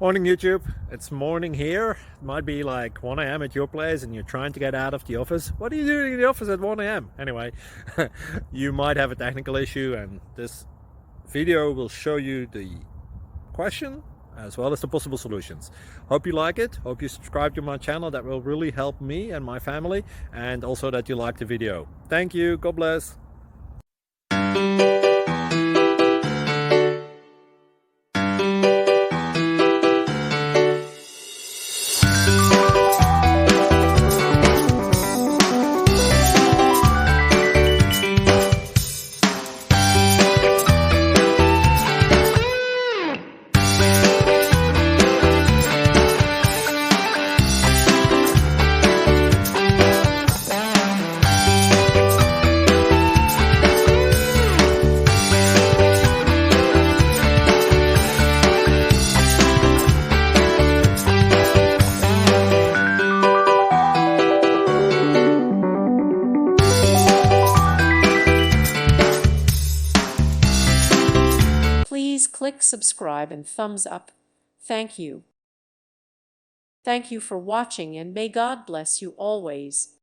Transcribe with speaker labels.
Speaker 1: Morning YouTube, it's morning here. It might be like 1 a.m. at your place and you're trying to get out of the office. What are you doing in the office at 1 a.m.? Anyway, you might have a technical issue and this video will show you the question as well as the possible solutions. Hope you like it, hope you subscribe to my channel. That will really help me and my family, and also that you like the video. Thank you, God bless.
Speaker 2: Please click subscribe and thumbs up. Thank you. Thank you for watching, and may God bless you always.